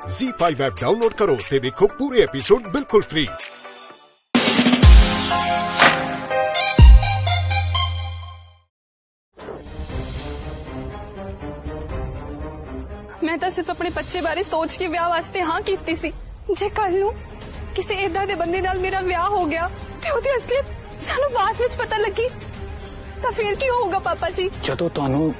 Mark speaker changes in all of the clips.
Speaker 1: ZEE5 app download करो ते देखो पूरे एपिसोड बिल्कुल फ्री।
Speaker 2: मैं तो सिर्फ अपने बच्चे बारे सोच के विआह वास्ते हाँ कीती सी। जे कल नूं किसी इदां दे बंदे नाल मेरा विआह हो गया ते ओदी असलियत सानू बाद विच पता लगी तां फिर की होगा पापा जी?
Speaker 3: जदों तुहानू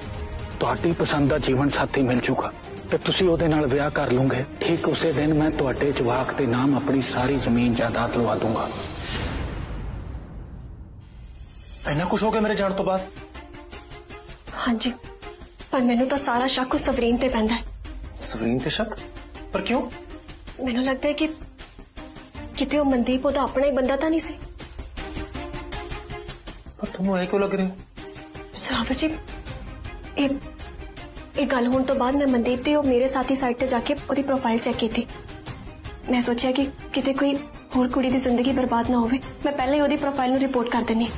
Speaker 3: तुहाडी पसंद दा जीवन साथी मिल चुका ते तुसीं ओदे नाल विआह कर लूंगे। ठीक उसे दिन मैं तुहाडे जवाक दे नाम अपनी सारी जमीन जायदाद लवा दूंगा।
Speaker 4: इन्ना कुछ हो गया मेरे जान तो बाद?
Speaker 5: हाँ जी, पर मैनू तो सारा शक उस सवरीन ते पैंदा है।
Speaker 4: सवरीन ते शक? पर क्यों?
Speaker 5: मैनू लगता है कि किते मनदीप ओदा अपना ही बंदा तो नहीं सी।
Speaker 4: पर तुम क्यों लग रही हो?
Speaker 5: सरावर जी, एक गल होने तो बाद मैं मनदीप दी मेरे साथी साइड ते जाके ओदी प्रोफाइल चेक की थी। मैं सोचा कि किते कोई होर कुड़ी दी जिंदगी बर्बाद ना होवे, मैं पहले ही ओदी प्रोफाइल नू रिपोर्ट कर देनी।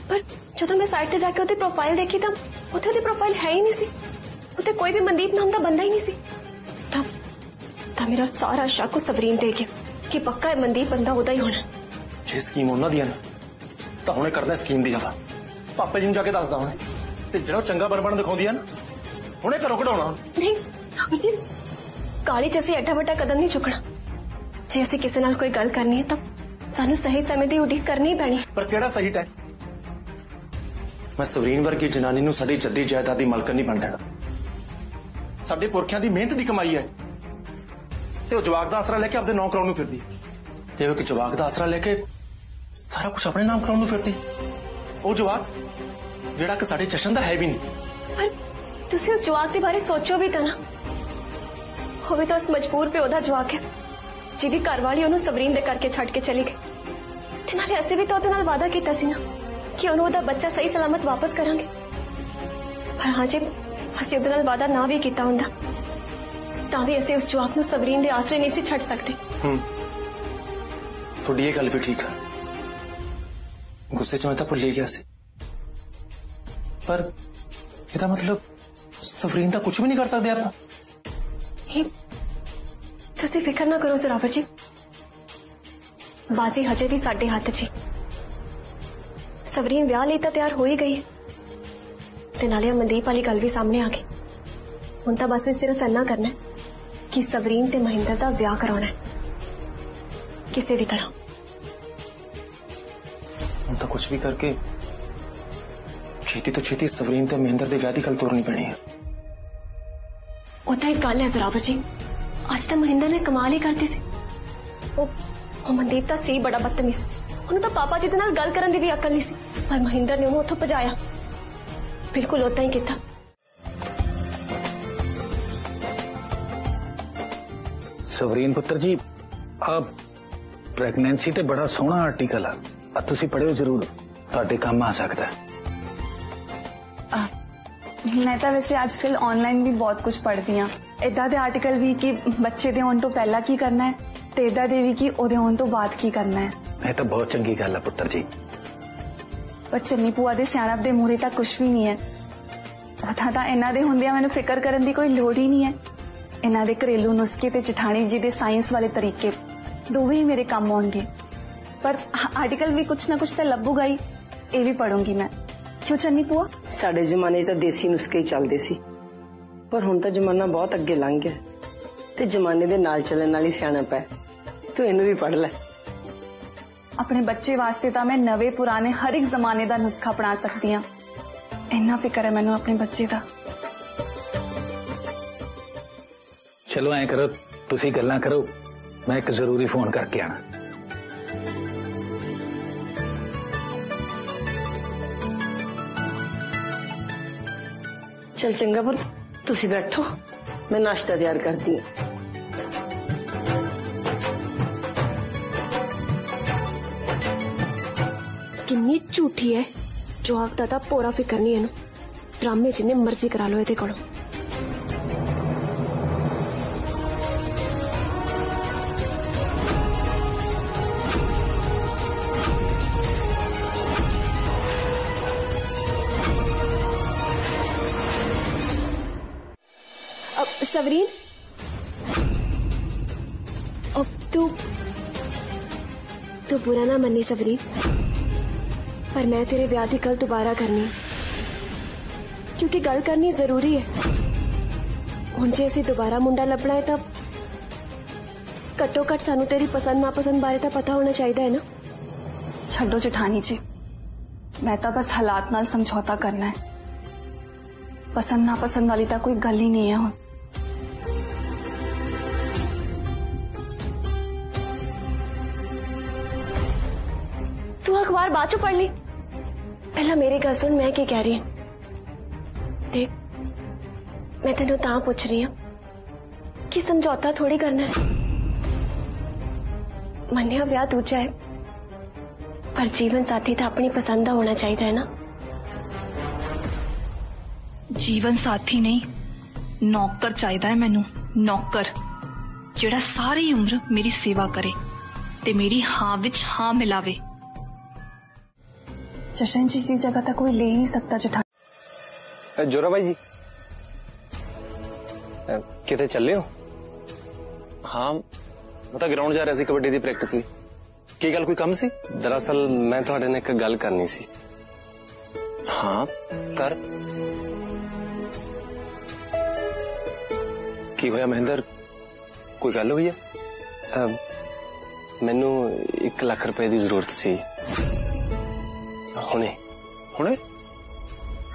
Speaker 5: पर जदों मैं साइड ते जाके ओदी प्रोफाइल देखी तां उत्थे ओदी प्रोफाइल है ही नहीं सी। उत्थे कोई भी मनदीप नाम दा बंदा ही नहीं सी। तब मेरा सारा शक उस सवरीन ते गया कि पक्का है मनदीप बंदा ओदा ही होना।
Speaker 4: जे स्कीम उन्हां दी है ना तां हुणे करदा स्कीम दी हवा। पापा जी नूं जाके दसदा हुणे ते जेड़ा चंगा बनबन दिखाउंदी है ना हुणे घरों कढाउणा।
Speaker 5: नहीं राहुल जी, काली च असीं एडा वड्डा कदम नहीं चुकना। जे असीं किसी नाल कोई गल करनी है तां सानू सही समय दी उਡੀਕ करनी ही पैनी। पर
Speaker 4: केड़ा सही टाइम? मैं सवरीन वर्गी जनानी नूं साडी जद्दी जायदाद दी मालकन नहीं बन देना। साडे पुरखियां दी मेहनत दी कमाई है ते ओ जवाक दा आसरा लेके अपने नाम कराउण नूं फिरदी ते ओ जवाक दा आसरा लेके सारा कुछ अपने नाम कराउण नूं फिरदी। ओ जवाक जेड़ा कि साडे जशन दा है भी नहीं।
Speaker 5: पर तुसीं उस जवाक दे बारे सोचो भी तां ना। ओ भी तो उस मजबूर प्यो दा जवाक है जिहदी घरवाली ओनू सवरीन दे करके छड्ड के चली गई। ते नाले असीं भी तो ओदे नाल वादा कीता सी ना कि ओनू ओदा बच्चा सही सलामत वापस करांगे। पर हाँ जी, असीं ओदे नाल वादा ना भी कीता हुंदा तां भी असीं उस जवाक नू सवरीन दे आसरे नहीं सी छड्ड सकदे।
Speaker 4: थोड़ी ये गल भी ठीक है। गुस्से च मैं तो भुल ही गया सी। पर ਇਹਦਾ मतलब सवरीन ਤਾਂ कुछ भी नहीं कर सकते आप?
Speaker 5: तुसीं फिक्र ना करो जरावर जी, बाजी हजे भी साडे हाथ च। सवरीन विआह लई तां तैयार हो ही गई है ते नाले मनदीप वाली गल भी सामने आ गई। हुण तां बस सिर्फ इन्ना करना है कि सवरीन ते महिंदर दा विआह कराउणा है किसी भी तरह।
Speaker 4: हुण तां कुछ भी करके छेती तो छेती सवरीन ते महिंदर दे विआह दी गल तोड़नी पैनी है।
Speaker 5: ओदा एक गल है जरावर जी, आज तक महिंदर ने कमाल ही करती सी। ओ मनदीप तां सी बड़ा बदतमीज। उन्हें तो पापा जी दे नाल गल करन दी भी अकल नहीं सी, पर महिंदर ने उन्हें उत्थों भजाया। बिल्कुल ओदा ही कीता।
Speaker 3: सवरीन पुत्र जी, आप प्रेगनेंसी ते बड़ा सोहना आर्टिकल है, तुसीं पढ़ियो जरूर, तुहाडे काम आ सकता है।
Speaker 2: मैं तो वैसे आजकल ऑनलाइन भी बहुत कुछ पढ़ती हाँ। इदा दे आर्टिकल भी कि बच्चे दे होने तो पहला की करना है ते इदा दे भी कि ओदे होने तो बाद की करना है।
Speaker 3: ये तो बहुत चंगी गल है पुत्र जी।
Speaker 2: पर चन्नी भूआ दे सियाणप दे मूहरे तक कुछ भी नहीं है। उदा तां इन्हां दे हुंदियां मैनूं फिकर करन दी कोई लोड़ ही नहीं है। इन्हां दे घरेलू नुस्खे ते जठानी जी दे साइंस वाले तरीके दोवें ही मेरे काम आउणगे। पर आर्टिकल भी कुछ ना कुछ तो लभूगा ही, ये भी पढ़ूंगी मैं। क्यों चन्नी भूआ?
Speaker 6: साडे जमाने तो देसी नुस्खे ही चलते सी, पर हुण तो जमाना बहुत अगे लंघ गया ते जमाने दे नाल चलण वाली सियाणप है। तू इनू भी पढ़ लै।
Speaker 2: अपने बच्चे वास्ते तो मैं नवे पुराने हर एक जमाने का नुस्खा अपना सकती हाँ। इन्ना फिक्र है मैनू अपने बच्चे का।
Speaker 3: चलो ऐ करो, तुसीं गल्लां करो, मैं एक जरूरी फोन करके आना।
Speaker 6: चल चंगा पुत, तुसी बैठो, मैं नाश्ता तैयार करती हूँ।
Speaker 5: किन्नी झूठी है जो आखदा था पूरा फिक्र नहीं है। ड्रामे जिन्ने मर्जी करा लो ये कोलों। सवरीन अब तू बुरा ना मन्नी सबरीन, पर मैं तेरे ब्याह दी गल दोबारा करनी, क्योंकि गल करनी जरूरी है। हुण जे असीं दोबारा मुंडा लभना है, तब घट्टो घट सानू तेरी पसंद नापसंद बारे तो पता होना चाहिए है ना।
Speaker 2: छड्डो जेठानी जी, मैं तो बस हालात नाल समझौता करना है। पसंद नापसंद वाली तो कोई गल ही नहीं है। हुण
Speaker 5: तू अखबार बाद चो पढ़ ली, पहला मेरी गल सुन, मैं की कह रही हूं। देख, मैं तेनों तां पूछ रही हूं कि समझौता थोड़ी करना है। मन्निया ब्याह दूजा है, पर जीवन साथी तो अपनी पसंद का होना चाहिए है ना।
Speaker 2: जीवन साथी नहीं, नौकर चाहिए है मैनू। नौकर जिहड़ा सारी उम्र मेरी सेवा करे ते मेरी हाँ विच हाँ मिलावे। जशन जी की जगह तक कोई ले ही नहीं सकता जेठानी।
Speaker 7: जोरा भाई जी किते चले हो?
Speaker 4: हाँ, मैं तो ग्राउंड जा रहा सी कबड्डी की प्रैक्टिस लई। की गल कोई कम सी?
Speaker 7: दरअसल मैं तुहाडे नाल एक गल करनी सी।
Speaker 4: हाँ कर। की होया महेंद्र, कोई गल हुई है?
Speaker 7: मैनू 1 लाख रुपए की जरूरत सी हुणे।
Speaker 4: हुणे?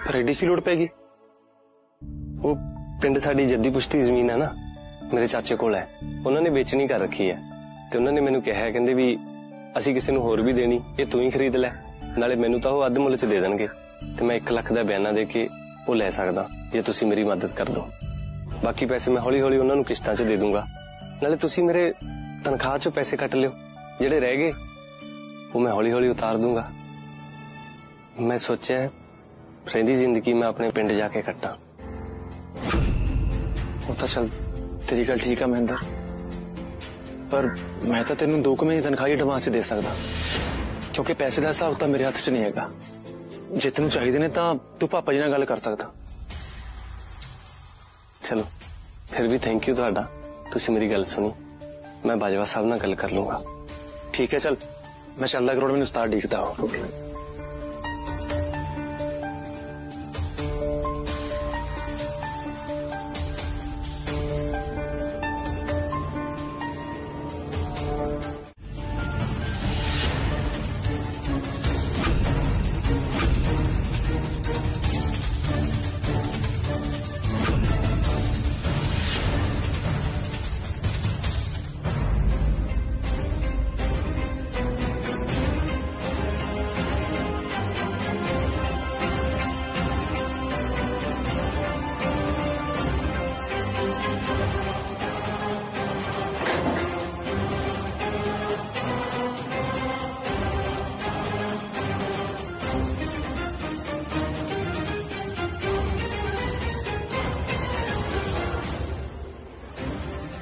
Speaker 4: पर एडी की लोड़ पैगी?
Speaker 7: वो पिंड साडी जद्दी पुश्ती जमीन है ना, मेरे चाचे कोल है, उन्होंने बेचनी कर रखी है। ते उन्होंने मैनू कहा, कहंदे भी असी किसी नूं होर भी देनी, ये तू ही खरीद लै, नाले मैनू तां ओह अध मुल च दे देणगे ते मैं 1 लाख दा बयाना दे के वो लै सकदा जे तुसी मेरी मदद कर दो। बाकी पैसे मैं हौली हौली उन्होंने किश्तां च दे दूंगा, नाले तुसी मेरे तनख्वाह चों पैसे कट लियो, जेड़े रह गए वो मैं हौली हौली उतार दूंगा। मैं सोचा रहिंदी जिंदगी मैं अपने पिंड जाके कट्टा।
Speaker 4: वो तो चल तेरी गल ठीक है महेंद्र, पर मैं तो तेन 2 महीने तनख्वाह एडवांस च दे सकदा, क्योंकि पैसे का हिसाब तो मेरे हाथ च नहीं है। जे तेन चाहिए ने तो तू पापा जी नाल गल कर सकदा।
Speaker 7: चलो फिर भी थैंक यू तुहाडा, तुसी मेरी गल सुनी। मैं बाजवा साहब नाल गल कर लूंगा।
Speaker 4: ठीक है चल, मैं चलदा करोड़ मैनूं उस्ताद डीकदा हो।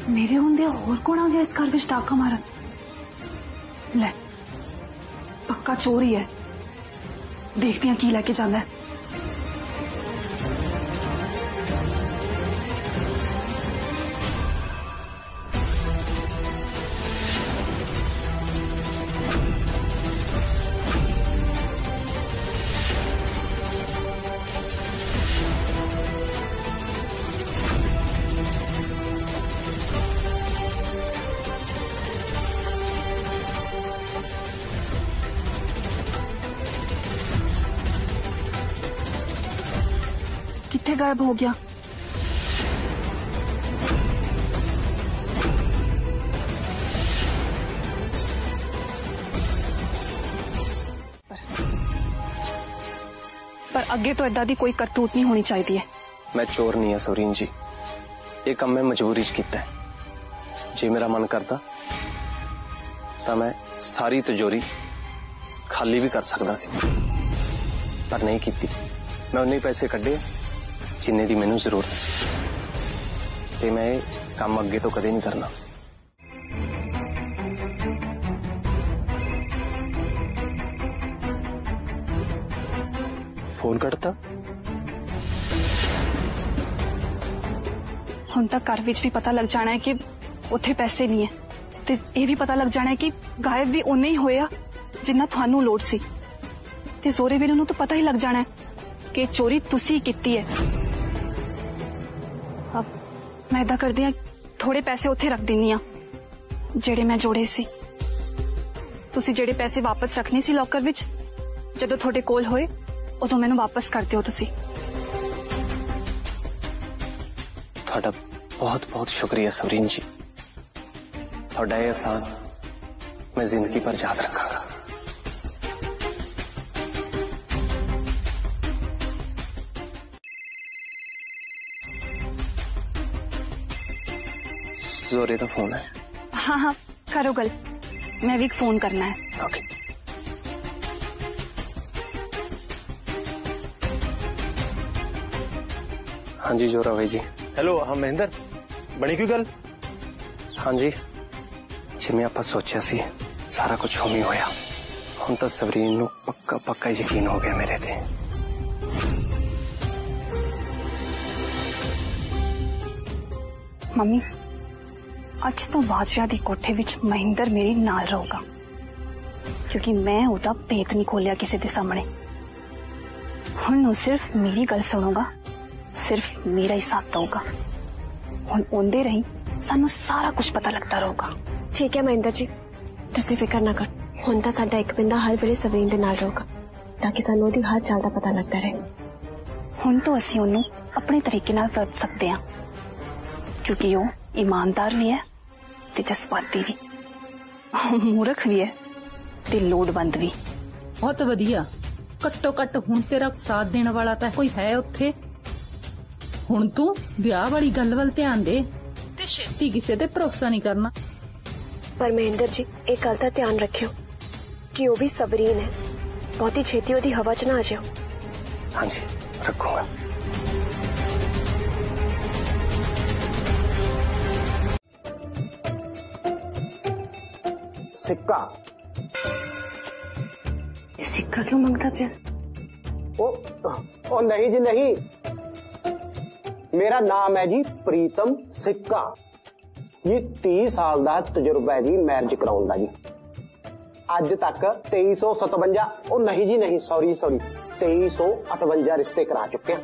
Speaker 2: मेरे होंदे होर कौन आ गया इस घर विच डाका मारन? ले पक्का चोर ही है, देखती हैं की लैके जांदा है। किथे गायब हो गया? पर अगे तो इदा दी कोई करतूत नहीं होनी चाहिए।
Speaker 7: मैं चोर नहीं है सवरीन जी, ये काम मैं मजबूरी च कीता है। जे मेरा मन करता तो मैं सारी तिजोरी खाली भी कर सकता सी, पर नहीं कीती। मैं उन्ने पैसे कड्डे जिन्ने दी मैनू जरूरत सी, ते मैं काम अगे तो कदे नहीं करना। फोन कटता
Speaker 2: हुण तक घर विच भी पता लग जाना है कि उथे पैसे नहीं है, ਤੇ ਇਹ ਵੀ ਪਤਾ ਲੱਗ ਜਾਣਾ ਹੈ ਕਿ ਗਾਇਬ ਵੀ ਉਹਨੇ ਹੀ ਹੋਇਆ ਜਿੰਨਾ ਤੁਹਾਨੂੰ ਲੋੜ ਸੀ ਤੇ ਜ਼ੋਰੇ ਵੀਰੇ ਨੂੰ ਤਾਂ ਪਤਾ ਹੀ ਲੱਗ ਜਾਣਾ ਹੈ ਕਿ ਚੋਰੀ ਤੁਸੀਂ ਕੀਤੀ ਹੈ। अब मैं इदा करदी हां थोड़े पैसे उत्थे रख दिन्नी हां जेड़े मैं जोड़े सी। तुसी जेड़े पैसे वापस रखने सी लॉकर विच जदों थोड़े कोल होए उदों मैनूं वापस कर दिओ तुसी।
Speaker 7: थोड़ा बहुत बहुत शुक्रिया सवरीन जी, थोड़ा ये एहसान मैं जिंदगी भर याद रखांगा। जोरे का फोन है।
Speaker 2: हाँ हाँ करो गल, मैं भी फोन करना है।
Speaker 7: ओके। हाँ जी जोरा भाई जी।
Speaker 4: हेलो हाँ महेंद्र, बनी क्यों गल?
Speaker 7: हाँ जी जिवें आपां सोचिया सी सारा कुछ उवें होया। हुण तां सवरीन नूं पक्का पक्का यकीन हो गया मेरे ते।
Speaker 2: मम्मी अज तो बादशाह दी कोठे विच महेंद्र मेरे नाल रहूगा क्योंकि मैं उहदा भेत नहीं खोलिया किसी दे सामने। हुण सिर्फ मेरी गल सुनूगा, सिर्फ मेरा ही साथ दूंगा। हुण ओंदे रही सानू सारा कुछ पता लगता रहूगा।
Speaker 5: ठीक है महेंद्र जी, तुसीं फिक्र ना कर। हुण तां साडा एक बंदा हर वेले सवरीन दे नाल रहूगा ताकि सानू ओहदी हर चाल दा पता लगता रहे।
Speaker 2: हुण तो असीं ओनू अपने तरीके नाल वरत सकदे हां क्योंकि वो ईमानदार भी है ते जज्बाती भी, मूर्ख भी है ते लोड़वंद भी।
Speaker 8: बहुत वधिया, घट्टो घट हुण तेरा साथ देने वाला तां कोई है उत्थे। हुण तू ब्याह वाली गल वल ध्यान दे ते छेती किसे ते भरोसा नहीं करना।
Speaker 5: पर महेंद्र जी एक गल दा ध्यान रखियो कि वो भी सवरीन है, बहुती छेती ओदी हवा च ना आ जाओ।
Speaker 7: हाँ जी रखूंगा।
Speaker 9: सिक्का
Speaker 6: सिक्का क्यों मांगता पिया?
Speaker 9: ओ नहीं जी नहीं, मेरा नाम है जी प्रीतम सिक्का। ये 30 साल का तजुर्बा है जी मैरिज कराउण दा जी। अज तक 2357 ओ नहीं जी नहीं सॉरी 2358 रिश्ते करा चुके हैं।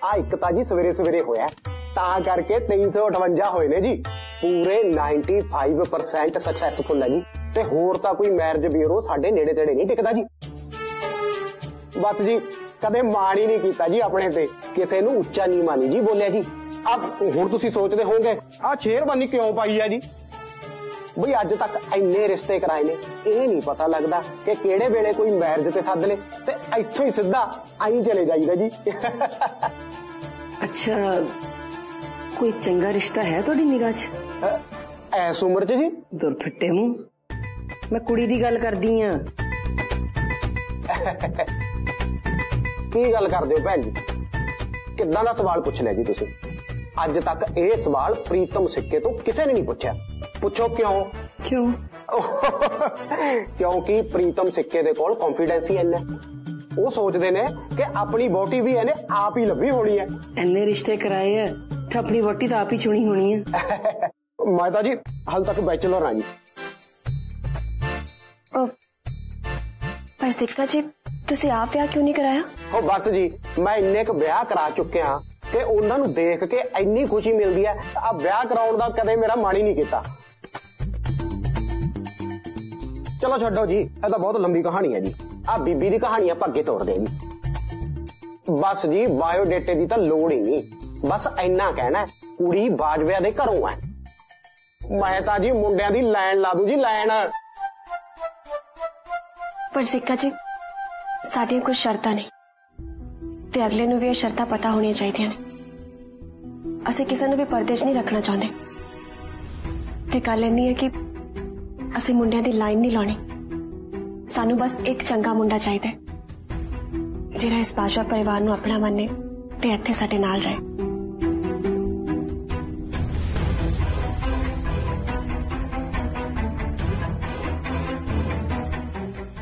Speaker 9: आ एक तां जी सवेरे सवेरे होया तां करके 2358 होए ने जी। पूरे 95% सक्सेसफुल है जी। ते होर तां कोई मैरिज ब्यूरो साडे नेड़े तेड़े नहीं टिकदा जी। बस जी कदे मान ही नहीं कीता जी अपने ते, किसे नूं उच्चा नीवां नहीं जी बोलिया जी। अब हुण तुसीं सोचदे होंगे आ शेरवानी क्यों पाई है जी? बई अज तक इन्ने रिश्ते कराए ने, ये नहीं पता लगदा कि केड़े वेले कोई मैरिज ते सद ले ते इत्थों ही सीधा आई चले जाईदा जी।
Speaker 6: अच्छा कोई चंगा रिश्ता है तुहाडी निगाह च?
Speaker 9: ऐस उम्र च जी?
Speaker 6: दुरफट्टे मुंह, मैं कुड़ी दी गल करदी हां।
Speaker 9: की गल करदे हो भैन जी? किदां दा सवाल पुछ लिया जी तुसीं? अज तक ये सवाल प्रीतम सिक्के तो किसी ने नहीं पूछा। पूछो क्यों?
Speaker 6: क्यों?
Speaker 9: क्योंकि प्रीतम सिक्के दे कोल कॉन्फिडेंस ही इन्ना। वो सोचते ने कि अपनी वोटी भी इन्हें आप ही लभी होनी है।
Speaker 6: इन्ने रिश्ते कराए है तो अपनी वोटी तो आप ही चुनी होनी है।
Speaker 9: मैं तो जी हाल तक बैचलर हाँ जी।
Speaker 5: पर सिक्का जी तुसी आप ब्याह क्यों नहीं कराया?
Speaker 9: ओ बस जी मैं इन्ने क ब्याह करा चुके हाँ कि उन्होंने देख के इन्नी खुशी मिलती है। अब ब्याह कराउण दा कदे मेरा मन ही नहीं किया। चलो छड्डो जी, यह तो बहुत लंबी कहानी है जी। आ बीबी दी कहानी आप अगे तोड़दे जी। बस जी बायोडेटे की तो लोड़ ही नहीं, बस इन्ना कहना है कुड़ी बाजविया दे घरों है। मैं तां जी मुंडियां दी लाइन ला दूं जी लाइन।
Speaker 5: पर सिक्का जी साडियां कुछ शर्तां ने ते अगले नूं भी ये शर्तां पता होनी चाहिए ने। असीं किसी नूं भी पर्दे च नहीं रखना चाहते। ते गल इन्नी है कि असीं मुंडियां दी लाइन नहीं लाउणी। सानू बस एक चंगा मुंडा चाहिए जिहड़ा इस बाजवा परिवार नूं अपना मन्ने ते इत्थे साडे नाल रहे।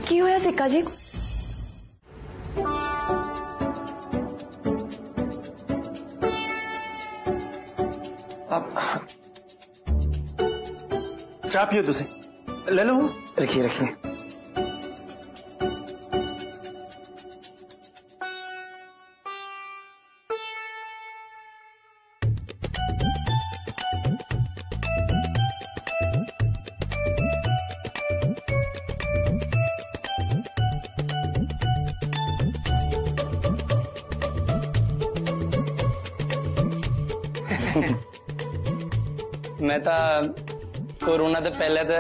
Speaker 5: की होया सिक्का जी?
Speaker 4: चाह पियो तुसी, ले लो।
Speaker 7: रखिए रखिए।
Speaker 10: मैं तो कोरोना तो पहले तो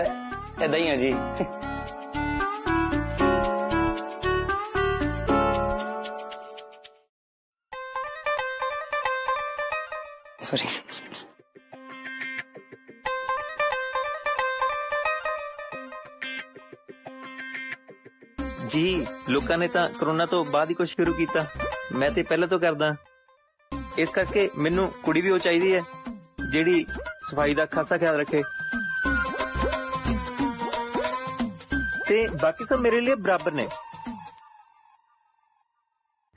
Speaker 10: ऐदा ही हाँ जी। सॉरी।
Speaker 11: जी लोगों ने तो कोरोना तो बाद ही कुछ शुरू किया, मैं तो पहले तो करदा, इस करके मैनू कुड़ी भी वो चाहिए है जेड़ी सफाई का खासा ख्याल रखे, ते बाकी सब मेरे लिए बराबर ने।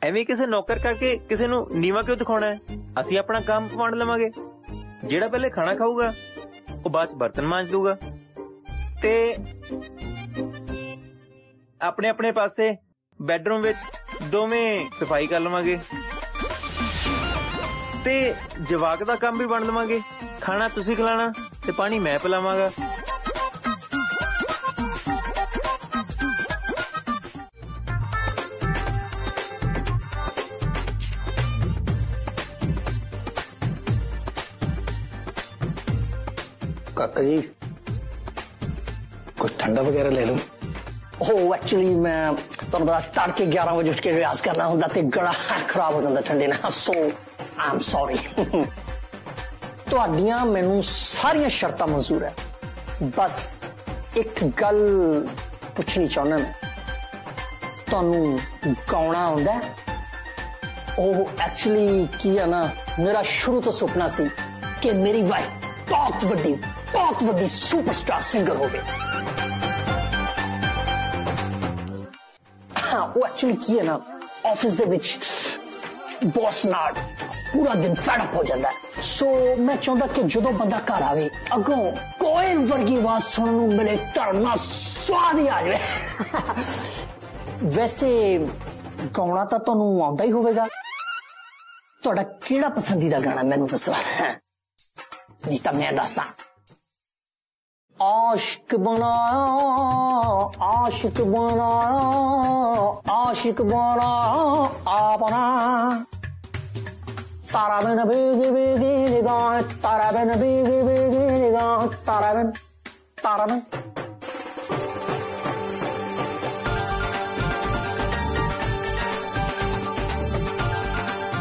Speaker 11: एवं किसी नौकर करके किसी नू नीवा क्यों दिखाना है? असी अपना काम वंड लवांगे, जेड़ा पहले खाना खाऊगा वो बाद बर्तन मांज लूगा, ते अपने अपने पासे बेडरूम विच दोवें सफाई कर लवांगे, ते जवाक दा काम भी बन लवांगे, खाना तुसी खिलाना ते पानी मैं पिलावांगा।
Speaker 3: काका जी कुछ ठंडा वगैरह ले लो।
Speaker 6: एक्चुअली मैं तुहानू पता तड़के 11 बजे उठ के रियाज करना हुंदा ते गला खराब हो जांदा ठंडे नाल, सो आई एम सॉरी। तुहाडियां मैनू सारियां शर्तां मंजूर है, बस एक गल पुछनी चाहना मैं, तुहानू गाउणा आउंदा है? ओह एक्चुअली की है ना, मेरा शुरू तो सुपना सी कि मेरी वाइफ बहुत वड्डी सुपरस्टार सिंगर होवे। हाँ वो एक्चुअली की है ना, ऑफिस दे विच बॉस नाल पूरा दिन फैडअप हो जाता है, सो मैं चाहता कि जो बंदा घर आवे अगों कोयल वर्गी आवाज सुनने नूं मिले, धरना स्वाद ही आ जाए। वैसे गाउणा तो तुहानू आउंदा ही होवेगा, तुहाडा किहड़ा पसंदीदा गाना मैनू दसो, नहीं तो मैं दसा। आशिक बनाया आपना, तारा बिन भीगी निगाह, तारा बिन भीगी निगाह, तारा बिन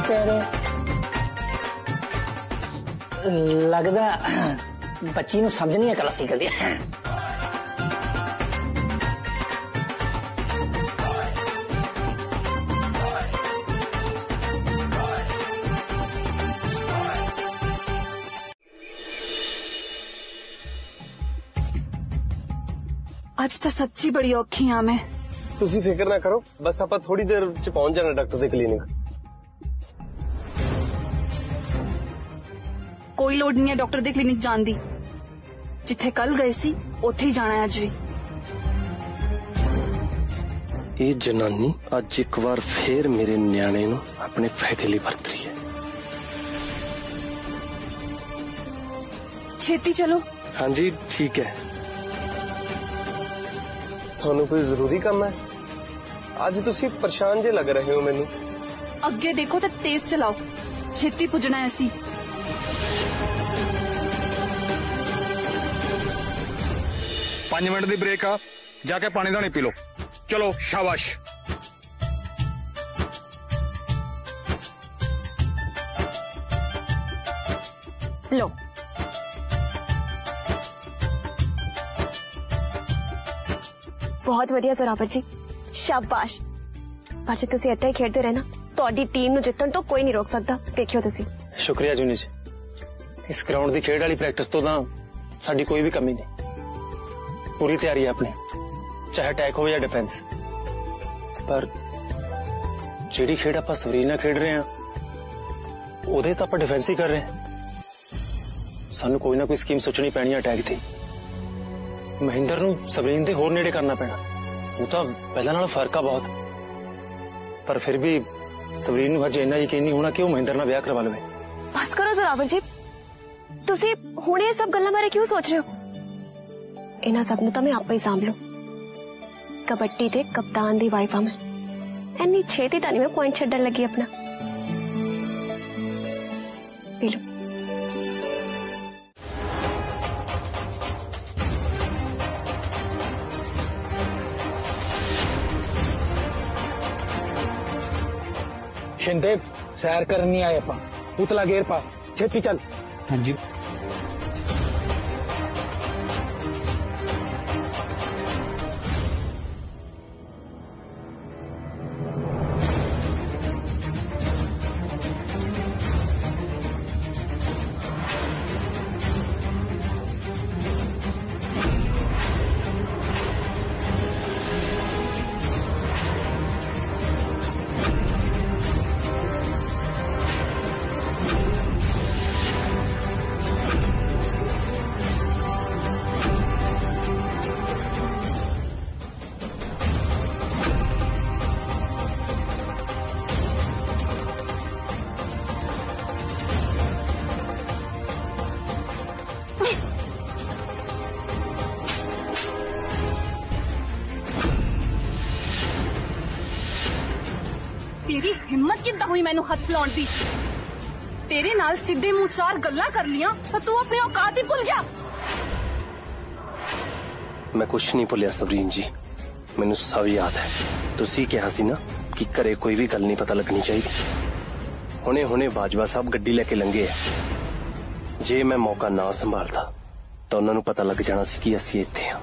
Speaker 6: तेरे लगदा बच्ची नूं समझ नहीं है क्लासिकल।
Speaker 2: आज तो सच्ची बड़ी औखी हाँ मैं।
Speaker 7: तुसी फिक्र ना करो, बस आप थोड़ी देर च पहुंच जाना डॉक्टर दे क्लिनिक।
Speaker 2: कोई लोड़ नहीं है डॉक्टर दे क्लिनिक जान दी, जिथे कल गए सी उथे ही जाना है अज भी।
Speaker 7: ये जनानी अज एक बार फिर मेरे न्याणे नूं अपने फायदे लिए वरत रही है।
Speaker 2: छेती चलो।
Speaker 7: हाँ जी ठीक है। थानू कोई जरूरी काम है? आज तुसी परेशान जे लग रहे हो मैनू।
Speaker 2: अगे देखो तो तेज चलाओ, छेती पुजना है असी।
Speaker 1: 5 मिनट की ब्रेक आ, जाके पानी धानी पी लो। चलो शाबाश।
Speaker 5: लो बहुत वधिया जोरावर जी, शाबाश। पर जे तुसीं इत्थे खेडदे रहना, तुहाडी टीम नूं जितण तो कोई नहीं रोक सकदा। देखियो तुसीं।
Speaker 4: शुक्रिया जूनी जी, इस ग्राउंड की खेड वाली प्रैक्टिस तो ना साडी कोई भी कमी नहीं, पूरी तैयारी है अपनी, चाहे अटैक हो या डिफेंस। पर जेड़ी खेड आपां सवरील नाल खेड रहे हैं ओदे तो आपां डिफेंस ही कर रहे हैं। सानू कोई ना कोई स्कीम सोचनी पैनी अटैक थी। ਮਹਿੰਦਰ ਨੂੰ ਸਵਰੀਨ ਦੇ ਹੋਰ ਨੇੜੇ ਕਰਨਾ ਪੈਣਾ। ਉਹ ਤਾਂ ਪਹਿਲਾਂ ਨਾਲੋਂ ਫਰਕ ਆ ਬਹੁਤ, ਪਰ ਫਿਰ ਵੀ ਸਵਰੀਨ ਨੂੰ ਹਜੇ ਇੰਨਾ ਯਕੀਨ ਨਹੀਂ ਹੋਣਾ ਕਿ ਉਹ ਮਹਿੰਦਰ ਨਾਲ ਵਿਆਹ ਕਰਵਾ ਲਵੇ।
Speaker 5: ਬਸ ਕਰੋ ਜ਼ੋਰਾਵਰ ਜੀ, ਤੁਸੀਂ ਹੁਣ ਇਹ ਸਭ ਗੱਲਾਂ ਬਾਰੇ ਕਿਉਂ ਸੋਚ ਰਹੇ ਹੋ? ਇਹਨਾਂ ਸਭ ਨੂੰ ਤਾਂ ਮੈਂ ਆਪੇ ਹੀ ਸਾਂਭ ਲੂ। ਕਬੱਡੀ ਦੇ ਕਪਤਾਨ ਦੀ ਵਾਈਫ ਆ ਮੈਂ, ਇੰਨੀ ਛੇਤੀ ਤਾਂ ਨਹੀਂ ਮੈਂ ਪੁਆਇੰਟ ਛੱਡਣ ਲੱਗੀ ਆਪਣਾ। ਪੀ ਲਓ।
Speaker 3: शिंदे सैर करन नहीं आए अपा, पुतला गेर पा, छेती चल। हाँ जी।
Speaker 2: तेरी हिम्मत किद्दां हुई मैनू हथ लाउण दी? तेरे नाल सीधे मुंह चार गल्लां कर लियां तां तू अपनी औकात ही भुल गया।
Speaker 7: मैं कुछ नहीं भुलिया सवरीन जी, मैनू सब याद है। तुसी कहा सी ना कि घरे कोई भी गल नहीं पता लगनी चाहिए। हुणे हुणे बाजवा साहब गड्डी लेके लंघे है, जे मैं मौका ना संभालता तो उन्होंने पता लग जाना सी कि असीं इत्थे हां।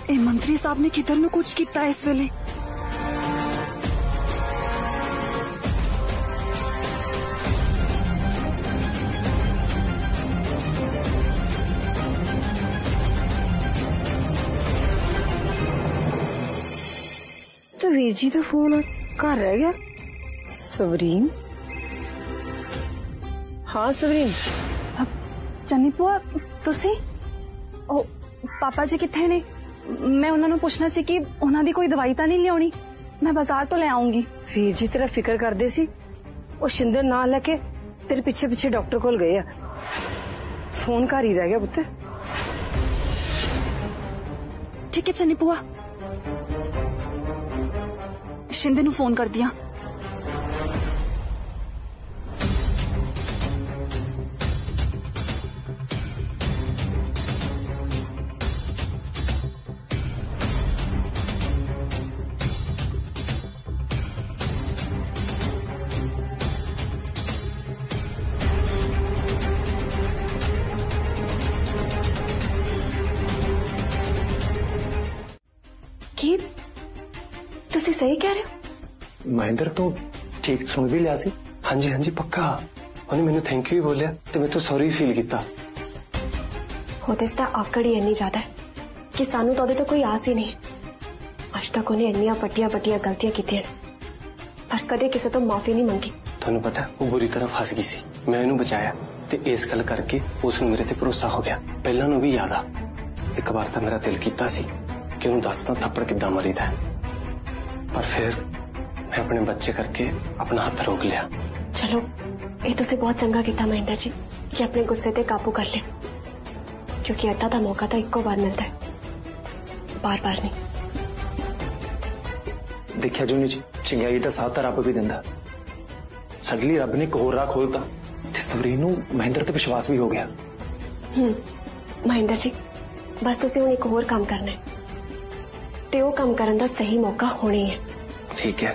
Speaker 2: ए मंत्री साहब ने किधर में कुछ किया इस वेले?
Speaker 12: तो वीर जी का फोन घर रह गया। सवरीन? हाँ सवरीन।
Speaker 2: चन्नी भूआ तुसी? ओ पापा जी किथे ने? मैं उन्होंने पूछना सी कि उन्हां दी कोई दवाई तो नहीं लियानी, मैं बाजार तो ले आऊंगी।
Speaker 12: वीर जी तेरा फिक्र करते सी, वो शिंदर ना लेके तेरे पीछे पीछे डॉक्टर कोल गए। फोन घर ही रह गया पुत्र।
Speaker 2: ठीक है चन्नी भूआ, शिंदे नू फोन कर दिया।
Speaker 5: तुसी सही कह रहे हो?
Speaker 4: महेंद्र तो ठीक सुन भी लिया सी।
Speaker 7: हाँ जी पक्का। उन्हें मैंने थैंक यू बोलिया तो मैं तो सॉरी फील किया।
Speaker 5: होते इसदा आकड़ ही इन्नी ज्यादा है कि सानू तो तो कोई आस ही नहीं। आज तक उन्हें इन्नियां पट्टियां गलतियां की, पर कदे किसी तो माफी नहीं मंगी।
Speaker 7: तुहानू पता वो बुरी तरह फस गई सी, मैं इन्हू बचाया ते इस गल करके उसनू मेरे ते भरोसा हो गया। पहला नू भी याद आ, एक बार तो मेरा दिल कीता सी कि उन्हें दसदा थप्पड़ किद्दां मरीदा है, पर फिर मैं अपने बच्चे करके अपना हाथ रोक लिया।
Speaker 5: चलो ये तुसी बहुत चंगा किया महेंद्र जी कि अपने गुस्से ते काबू कर ले, क्योंकि अद्धा दा मौका तो इक्को बार मिलता है, बार बार नहीं।
Speaker 4: देखिया जूनी जी, चंगाई का साथ तो रब भी दिंदा। साडे लई रब ने एक होर राह खोलता ते सवरीन नूं महेंद्र ते विश्वास भी हो गया।
Speaker 5: महेंद्र जी बस तुसी हुण एक होर काम करना है ते वो काम करन दा सही मौका होने है।
Speaker 7: ठीक है।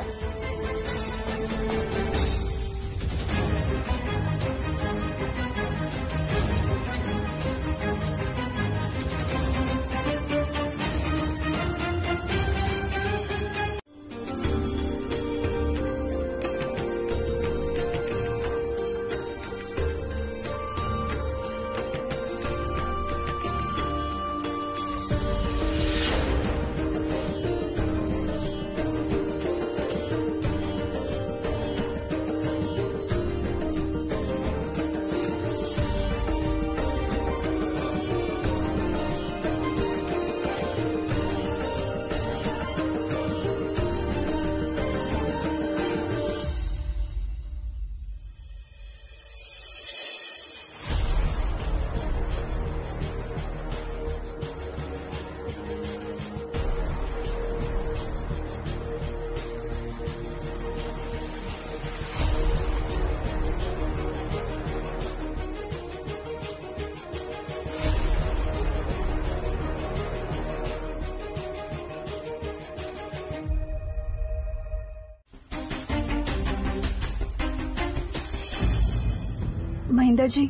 Speaker 2: ਮਹਿੰਦਰ ਜੀ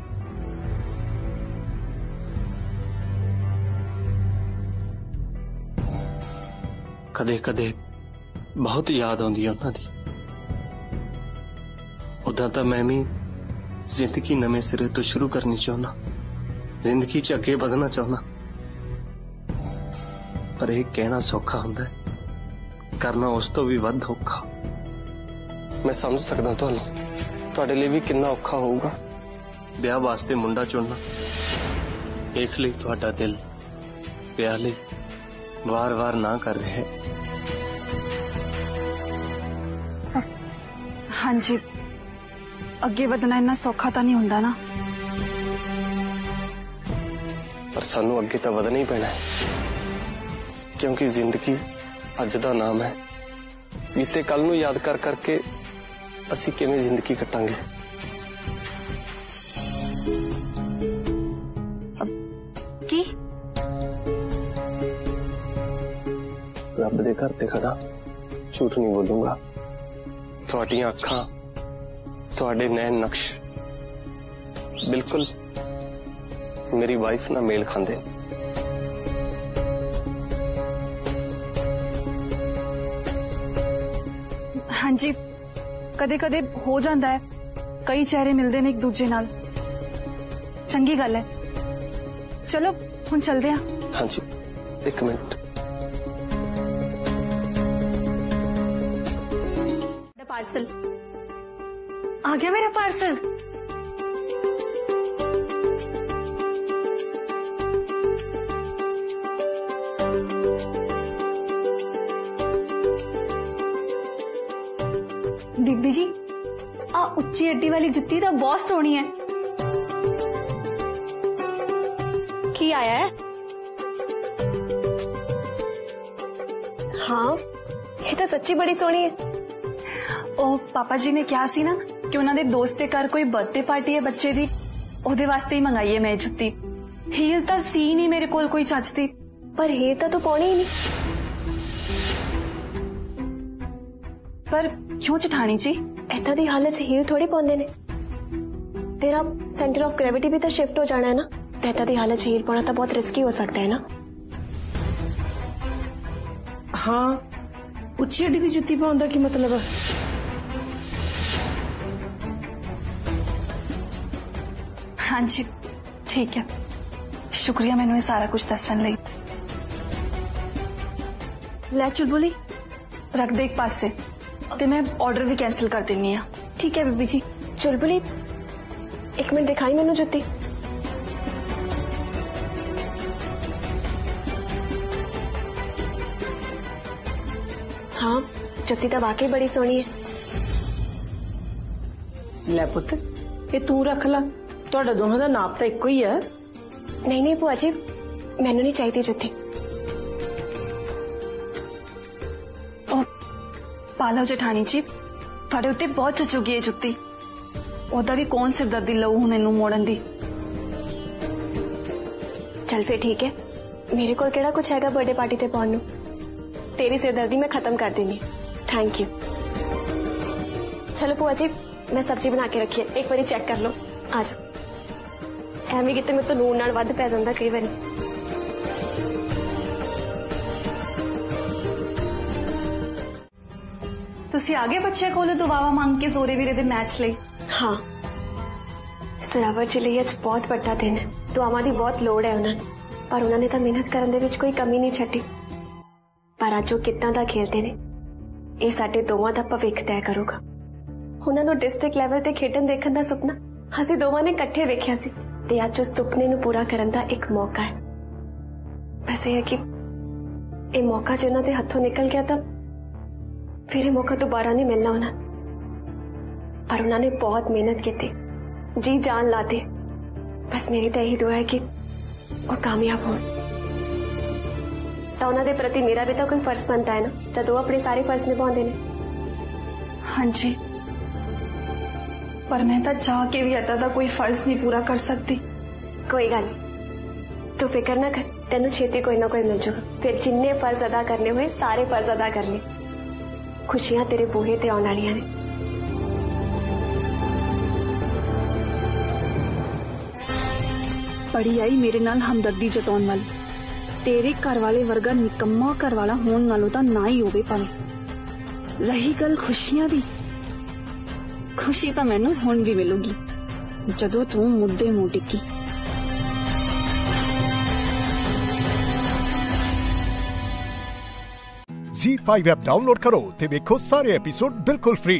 Speaker 7: ਕਦੇ ਕਦੇ ਬਹੁਤ ਯਾਦ ਆਉਂਦੀ ਹੈ ਉਹਨਾਂ ਦੀ। ਉਦਾਂ ਤਾਂ ਮੈਂ ਵੀ ਜ਼ਿੰਦਗੀ ਨਵੇਂ ਸਿਰੇ ਤੋਂ ਸ਼ੁਰੂ ਕਰਨੀ ਚਾਹੁੰਦਾ, ਜ਼ਿੰਦਗੀ 'ਚ ਅੱਗੇ ਵਧਣਾ ਚਾਹੁੰਦਾ, ਪਰ ਇਹ ਕਹਿਣਾ ਸੌਖਾ ਹੁੰਦਾ ਹੈ, ਕਰਨਾ ਉਸ ਤੋਂ ਵੀ ਵੱਧ ਔਖਾ। ਮੈਂ ਸਮਝ ਸਕਦਾ ਤੁਹਾਨੂੰ, ਤੁਹਾਡੇ ਲਈ ਵੀ ਕਿੰਨਾ ਔਖਾ ਹੋਊਗਾ ਵਿਆਹ ਵਾਸਤੇ ਮੁੰਡਾ ਚੁਣਨਾ। ਇਸ ਲਈ ਤੁਹਾਡਾ ਦਿਲ ਵਿਆਹ ਲਈ ਵਾਰ-ਵਾਰ ਨਾ ਕਰ ਰਿਹਾ ਹੈ।
Speaker 2: ਹਾਂਜੀ, ਅੱਗੇ ਵਧਣਾ ਇੰਨਾ ਸੌਖਾ ਤਾਂ ਨਹੀਂ ਹੁੰਦਾ ਨਾ।
Speaker 7: ਪਰ ਸਾਨੂੰ ਅੱਗੇ ਤਾਂ ਵਧਣਾ ਹੀ ਪੈਣਾ ਹੈ, ਕਿਉਂਕਿ ਜ਼ਿੰਦਗੀ ਅੱਜ ਦਾ ਨਾਮ ਹੈ। ਬੀਤੇ ਕੱਲ ਨੂੰ ਯਾਦ ਕਰ ਕਰਕੇ ਅਸੀਂ ਕਿਵੇਂ ਜ਼ਿੰਦਗੀ ਕੱਟਾਂਗੇ।
Speaker 2: ਕੀ?
Speaker 7: ਰੱਬ ਦੇ ਘਰ ਤੇ ਖੜਾ ਝੂਠ ਨਹੀਂ ਬੋਲੂੰਗਾ। ਤੁਹਾਡੀਆਂ ਅੱਖਾਂ, ਤੁਹਾਡੇ ਨੈਣ ਨਕਸ਼ ਬਿਲਕੁਲ ਮੇਰੀ ਵਾਈਫ ਨਾਲ ਮੇਲ ਖਾਂਦੇ।
Speaker 2: ਹਾਂਜੀ, ਕਦੇ ਕਦੇ ਹੋ ਜਾਂਦਾ ਹੈ, ਕਈ ਚਿਹਰੇ ਮਿਲਦੇ ਨੇ ਇੱਕ ਦੂਜੇ ਨਾਲ। ਚੰਗੀ ਗੱਲ ਹੈ। ਚਲੋ ਹੁਣ ਚਲਦੇ ਹਾਂ।
Speaker 7: ਹਾਂਜੀ, ਇੱਕ ਮਿੰਟ।
Speaker 2: पार्सल आ गया, मेरा पार्सल। बीबी जी, आ उच्ची अड्डी वाली जुत्ती तो बहुत सोहनी है।
Speaker 5: की आया है? हाँ, ये तो सच्ची बड़ी सोहनी है।
Speaker 2: ਉਹ ਪਾਪਾ ਜੀ ਨੇ ਕਿਹਾ ਸੀ ਨਾ ਕਿ ਉਹਨਾਂ ਦੇ ਦੋਸਤ ਦੇ ਘਰ ਕੋਈ ਬਰਥਡੇ ਪਾਰਟੀ ਹੈ ਬੱਚੇ ਦੀ, ਉਹਦੇ ਵਾਸਤੇ ਹੀ ਮੰਗਾਈ ਹੈ ਮੈਂ ਜੁੱਤੀ। ਹੀਲ ਤਾਂ ਸੀ ਨਹੀਂ ਮੇਰੇ ਕੋਲ ਕੋਈ ਚੱਜ ਦੀ।
Speaker 5: ਪਰ ਹੀਲ ਤਾਂ ਤੂੰ ਪਾਉਣੀ ਹੀ ਨਹੀਂ।
Speaker 2: ਪਰ ਕਿਉਂ ਜਠਾਣੀ ਜੀ?
Speaker 5: ਏਦਾਂ ਦੀ ਹਾਲਤ 'ਚ ਹੀਲ ਥੋੜੀ ਪਾਉਂਦੇ ਨੇ। ਤੇਰਾ ਸੈਂਟਰ ਆਫ ਗ੍ਰੈਵਿਟੀ ਵੀ ਤਾਂ ਸ਼ਿਫਟ ਹੋ ਜਾਣਾ ਹੈ ਨਾ, ਤੇ ਏਦਾਂ ਦੀ ਹਾਲਤ 'ਚ ਹੀਲ ਪਾਉਣਾ ਤਾਂ ਬਹੁਤ ਰਿਸਕੀ ਹੋ ਸਕਦਾ ਹੈ ਨਾ।
Speaker 12: हाँ, ਉੱਚੀ ਅੱਡੀ ਦੀ ਜੁੱਤੀ ਪਾਉਣ ਦਾ ਕੀ ਮਤਲਬ ਹੈ?
Speaker 2: हाँ जी, ठीक है, शुक्रिया मैंने सारा कुछ दसन लई। लै चुलबुली रख दे एक पासे, ते मैं ऑर्डर भी कैंसिल कर देनी है।
Speaker 5: ठीक है बीबी जी। चुलबुली एक मिनट दिखाई मैनू जुत्ती। हाँ, जुत्ती तो वाकई बड़ी सोहनी है।
Speaker 12: ਲੈ ਪੁੱਤ, ਇਹ ਤੂੰ ਰੱਖ ਲਾ, ਤੁਹਾਡਾ ਦੋਹਾਂ ਦਾ ਨਾਪ ਤਾਂ ਇੱਕੋ ਹੀ ਹੈ।
Speaker 5: नहीं नहीं भूआ जी, मैनू नहीं चाहिए जुत्ती।
Speaker 2: पालो जेठानी जी, थोड़े उत्ते बहुत जचूगी है जुत्ती। ओदा भी कौन सिरदर्दी लऊ हुण इनू मोड़न दी।
Speaker 5: चल फिर ठीक है, मेरे को केड़ा कुछ हैगा बर्थडे पार्टी ते पाउण नू। तेरी सिरदर्दी मैं खत्म कर देनी। Thank you. चलो भूआ जी, मैं सब्जी बना के रखी है, एक बारी चेक कर लो। आ जाओ। ਐਵੇਂ ਕਿਤੇ ਮੇਰੇ ਤੋਂ ਨੂਨ ਨਾਲ ਵੱਧ ਪੈ ਜਾਂਦਾ ਕਈ ਵਾਰੀ।
Speaker 2: ਤੁਸੀਂ ਆ ਗਏ ਬੱਚੇ ਕੋਲੋਂ ਦੁਆਵਾ ਮੰਗ ਕੇ ਜ਼ੋਰੇ ਵੀਰੇ ਦੇ ਮੈਚ ਲਈ?
Speaker 5: ਹਾਂ, ਸਰਾਵਰ ਜੀ ਲਈ ਅੱਜ ਬਹੁਤ ਵੱਡਾ ਦਿਨ ਹੈ। ਦੁਆਵਾਂ ਦੀ ਬਹੁਤ ਲੋੜ ਹੈ ਉਹਨਾਂ ਨੂੰ, ਪਰ ਉਹਨਾਂ ਨੇ ਤਾਂ ਮਿਹਨਤ ਕਰਨ ਦੇ ਵਿੱਚ ਕੋਈ ਕਮੀ ਨਹੀਂ ਛੱਡੀ। ਪਰ ਅੱਜ ਉਹ ਕਿੱਦਾਂ ਦਾ ਖੇਡਦੇ ਨੇ, ਇਹ ਸਾਡੇ ਦੋਵਾਂ ਦਾ ਭਵਿੱਖ ਤੈਅ ਕਰੂਗਾ। ਉਹਨਾਂ ਨੂੰ ਡਿਸਟ੍ਰਿਕਟ ਲੈਵਲ ਤੇ ਖੇਡਣ ਦੇਖਣ ਦਾ ਸੁਪਨਾ ਅਸੀਂ ਦੋਵਾਂ ਨੇ ਇਕੱਠੇ ਵੇਖਿਆ ਸੀ, ਤੇ ਅੱਜ ਉਸ ਸੁਪਨੇ ਨੂੰ ਪੂਰਾ ਕਰਨ ਦਾ ਇੱਕ ਮੌਕਾ ਹੈ। ਬਸ ਇਹ ਹੈ ਕਿ ਇਹ ਮੌਕਾ ਜੇ ਉਹਨਾਂ ਦੇ ਹੱਥੋਂ ਨਿਕਲ ਗਿਆ ਤਾਂ फिर मौका दोबारा नहीं मिलना उन्हें। पर उन्होंने बहुत मेहनत की थी, जी जान लाते। बस मेरी तो यही दुआ है कि वो कामयाब हो। तो उन्होंने प्रति मेरा भी तो कोई फर्ज बनता है ना, जब वो अपने सारे फर्ज निभाते हैं।
Speaker 2: हाँ जी, पर मैं तो चाह के भी अदा का कोई फर्ज नहीं पूरा कर सकती।
Speaker 5: कोई गल नहीं, तू फिक्र ना कर, तेन छेती कोई ना कोई मिल जाएगा। फिर जिन्ने फर्ज अदा करने हुए सारे फर्ज अदा कर ले। खुशियां तेरे बूहे ते आने वालियां ने।
Speaker 2: बड़ी आई मेरे नाल हमदर्दी जताउण वाली। तेरे घर वाले वर्गा निकम्मा घर वाला होण नालों तां ना ही होवे भावें। रही गल खुशियां दी, खुशी तां मैनूं हुण भी मिलूगी जदों तूं मुद्दे मूंह टिकी।
Speaker 13: Z5 ऐप डाउनलोड करो ते देखो सारे एपिसोड बिल्कुल फ्री।